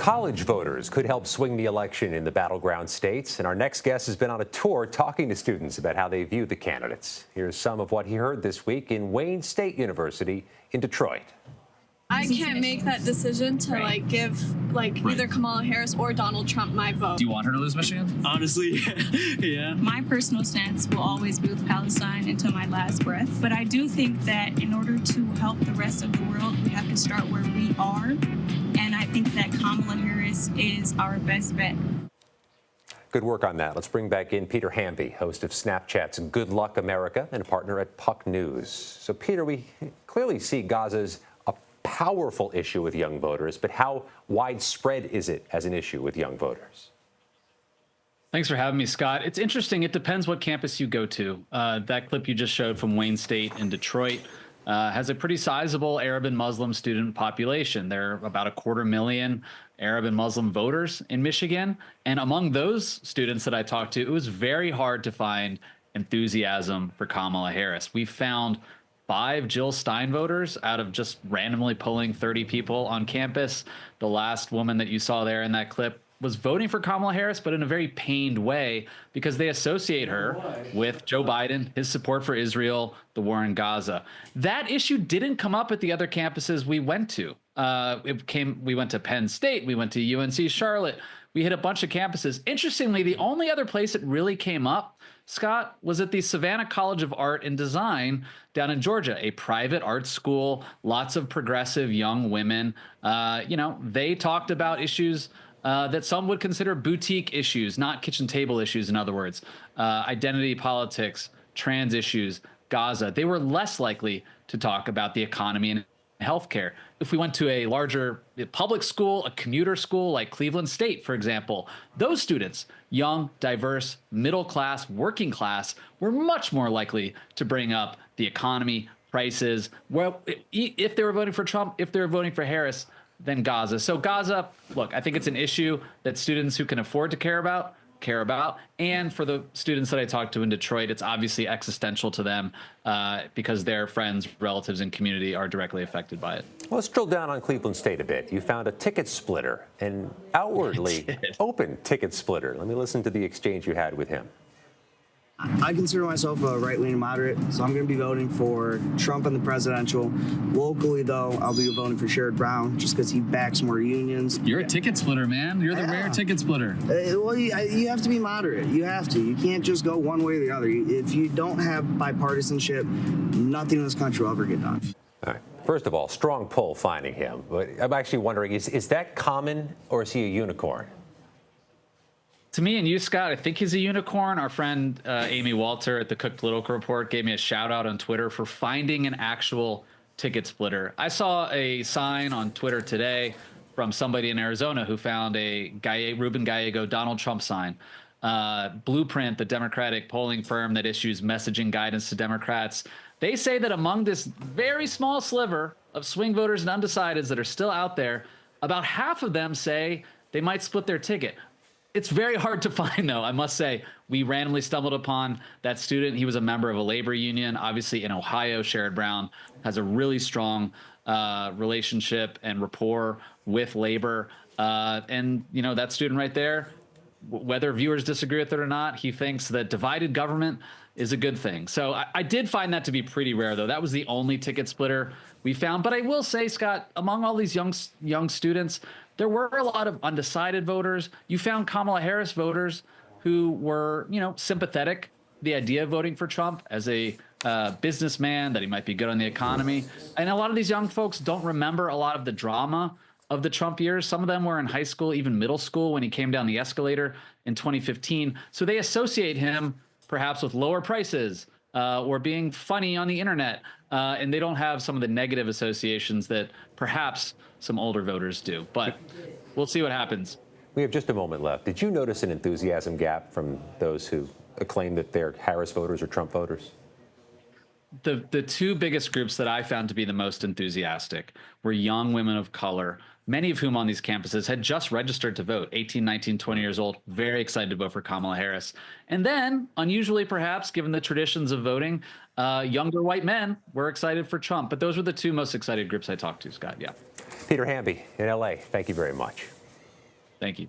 College voters could help swing the election in the battleground states, and our next guest has been on a tour talking to students about how they view the candidates. Here's some of what he heard this week in Wayne State University in Detroit. I can't make that decision to give either Kamala Harris or Donald Trump my vote. Do you want her to lose Michigan? Honestly, yeah. My personal stance will always be with Palestine until my last breath. But I do think that in order to help the rest of the world, we have to start where we are. And I think that Kamala Harris is our best bet. Good work on that. Let's bring back in Peter Hamby, host of Snapchat's Good Luck America and a partner at Puck News. So, Peter, we clearly see Gaza's a powerful issue with young voters, but how widespread is it as an issue with young voters? Thanks for having me, Scott. It's interesting. It depends what campus you go to. That clip you just showed from Wayne State in Detroit has a pretty sizable Arab and Muslim student population. There are about 250,000 Arab and Muslim voters in Michigan. And among those students that I talked to, it was very hard to find enthusiasm for Kamala Harris. We found 5 Jill Stein voters out of just randomly polling 30 people on campus. The last woman that you saw there in that clip was voting for Kamala Harris, but in a very pained way because they associate her with Joe Biden, his support for Israel, the war in Gaza. That issue didn't come up at the other campuses we went to. We went to Penn State, we went to UNC Charlotte, we hit a bunch of campuses. Interestingly, the only other place it really came up, Scott, was at the Savannah College of Art and Design down in Georgia, a private art school, lots of progressive young women. They talked about issues that some would consider boutique issues, not kitchen table issues, in other words, identity politics, trans issues, Gaza. They were less likely to talk about the economy and healthcare. If we went to a larger public school, a commuter school like Cleveland State, for example, those students, young, diverse, middle class, working class, were much more likely to bring up the economy, prices. Well, if they were voting for Trump, if they were voting for Harris, than Gaza. So Gaza, look, I think it's an issue that students who can afford to care about. And for the students that I talked to in Detroit, it's obviously existential to them because their friends, relatives, and community are directly affected by it. Well, let's drill down on Cleveland State a bit. You found a ticket splitter, an outwardly open ticket splitter. Let me listen to the exchange you had with him. I consider myself a right-leaning moderate, so I'm going to be voting for Trump in the presidential. Locally, though, I'll be voting for Sherrod Brown just because he backs more unions. You're a ticket splitter, man. You're the rare ticket splitter. Well, you have to be moderate. You have to. You can't just go one way or the other. If you don't have bipartisanship, nothing in this country will ever get done. All right. First of all, strong pull finding him. But I'm actually wondering, is that common or is he a unicorn? To me and you, Scott, I think he's a unicorn. Our friend Amy Walter at the Cook Political Report gave me a shout out on Twitter for finding an actual ticket splitter. I saw a sign on Twitter today from somebody in Arizona who found a Ruben Gallego Donald Trump sign. Blueprint, the Democratic polling firm that issues messaging guidance to Democrats, they say that among this very small sliver of swing voters and undecideds that are still out there, about half of them say they might split their ticket. It's very hard to find, though, I must say. We randomly stumbled upon that student. He was a member of a labor union. Obviously, in Ohio, Sherrod Brown has a really strong relationship and rapport with labor. And, that student right there, whether viewers disagree with it or not, he thinks that divided government is a good thing. So I did find that to be pretty rare, though. That was the only ticket splitter we found. But I will say, Scott, among all these young students, there were a lot of undecided voters. You found Kamala Harris voters who were, sympathetic to the idea of voting for Trump as a businessman, that he might be good on the economy. And a lot of these young folks don't remember a lot of the drama of the Trump years. Some of them were in high school, even middle school, when he came down the escalator in 2015. So they associate him perhaps with lower prices or being funny on the internet. And they don't have some of the negative associations that perhaps some older voters do. But we'll see what happens. We have just a moment left. Did you notice an enthusiasm gap from those who claim that they're Harris voters or Trump voters? The two biggest groups that I found to be the most enthusiastic were young women of color, many of whom on these campuses had just registered to vote, 18, 19, 20 years old, very excited to vote for Kamala Harris. And then, unusually perhaps, given the traditions of voting, younger white men were excited for Trump. But those were the two most excited groups I talked to, Scott. Yeah. Peter Hamby in L.A., thank you very much. Thank you.